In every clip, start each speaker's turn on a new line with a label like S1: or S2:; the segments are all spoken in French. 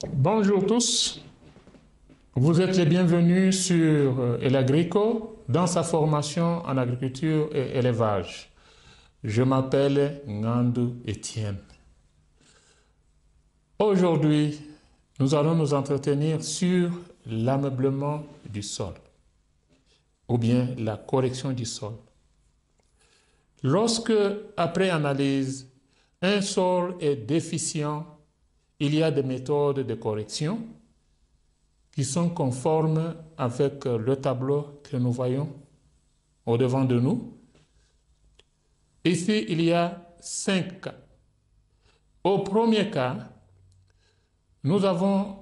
S1: Bonjour tous, vous êtes les bienvenus sur El Agrico dans sa formation en agriculture et élevage. Je m'appelle Ngandou Etienne. Aujourd'hui, nous allons nous entretenir sur l'ameublement du sol ou bien la correction du sol. Lorsque, après analyse, un sol est déficient, il y a des méthodes de correction qui sont conformes avec le tableau que nous voyons au-devant de nous. Ici, il y a 5 cas. Au premier cas, nous avons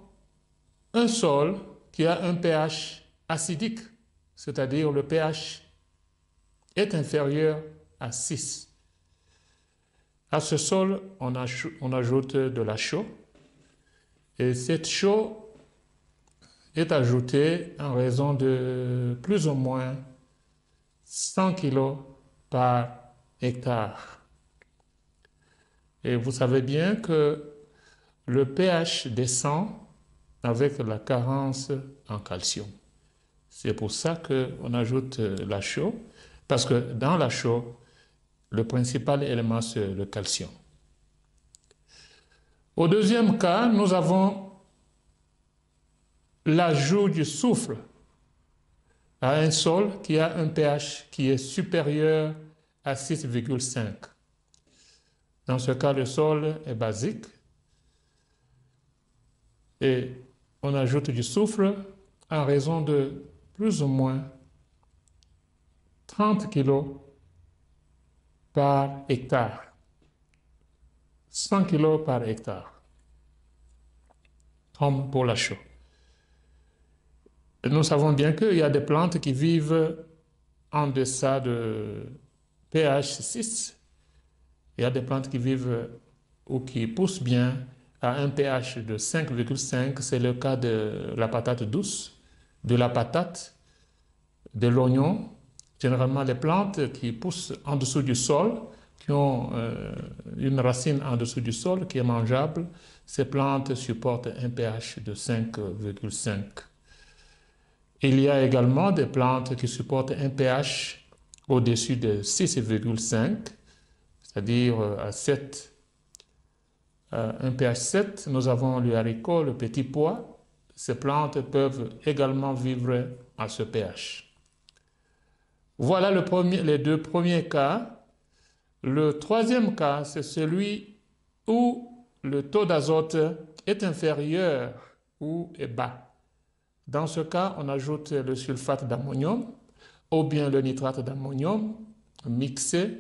S1: un sol qui a un pH acidique, c'est-à-dire le pH est inférieur à 6. À ce sol, on ajoute de la chaux. Et cette chaux est ajoutée en raison de plus ou moins 100 kg par hectare. Et vous savez bien que le pH descend avec la carence en calcium. C'est pour ça qu'on ajoute la chaux, parce que dans la chaux, le principal élément, c'est le calcium. Au deuxième cas, nous avons l'ajout du soufre à un sol qui a un pH qui est supérieur à 6,5. Dans ce cas, le sol est basique et on ajoute du soufre en raison de plus ou moins 30 kg par hectare. 100 kg par hectare, comme pour la chaux. Nous savons bien qu'il y a des plantes qui vivent en deçà de pH 6. Il y a des plantes qui vivent ou qui poussent bien à un pH de 5,5. C'est le cas de la patate douce, de la patate, de l'oignon. Généralement, les plantes qui poussent en dessous du sol, qui ont une racine en dessous du sol qui est mangeable, ces plantes supportent un pH de 5,5. Il y a également des plantes qui supportent un pH au-dessus de 6,5, c'est-à-dire à 7. Un pH 7, nous avons le haricot, le petit pois. Ces plantes peuvent également vivre à ce pH. Voilà les deux premiers cas. Le troisième cas, c'est celui où le taux d'azote est inférieur ou est bas. Dans ce cas, on ajoute le sulfate d'ammonium ou bien le nitrate d'ammonium mixé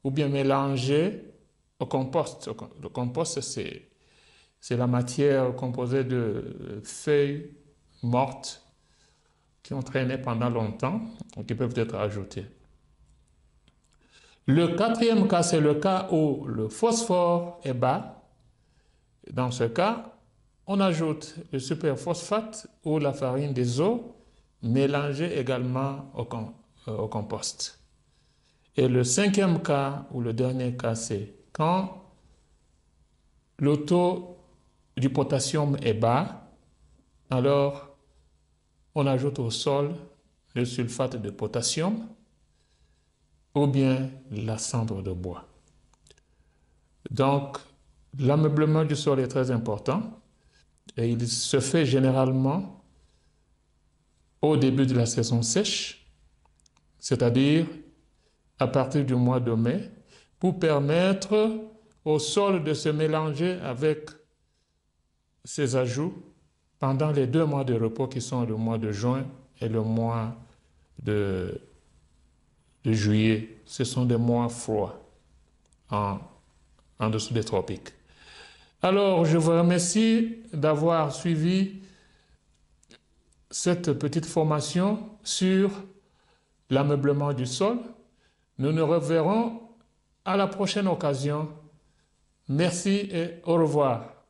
S1: ou bien mélangé au compost. Le compost, c'est la matière composée de feuilles mortes qui ont traîné pendant longtemps et qui peuvent être ajoutées. Le quatrième cas, c'est le cas où le phosphore est bas. Dans ce cas, on ajoute le superphosphate ou la farine des eaux mélangée également au compost. Et le cinquième cas, ou le dernier cas, c'est quand le taux du potassium est bas, alors on ajoute au sol le sulfate de potassium ou bien la cendre de bois. Donc, l'ameublement du sol est très important et il se fait généralement au début de la saison sèche, c'est-à-dire à partir du mois de mai, pour permettre au sol de se mélanger avec ses ajouts pendant les 2 mois de repos qui sont le mois de juin et le mois de juillet. Ce sont des mois froids en dessous des tropiques. Alors, je vous remercie d'avoir suivi cette petite formation sur l'ameublement du sol. Nous nous reverrons à la prochaine occasion. Merci et au revoir.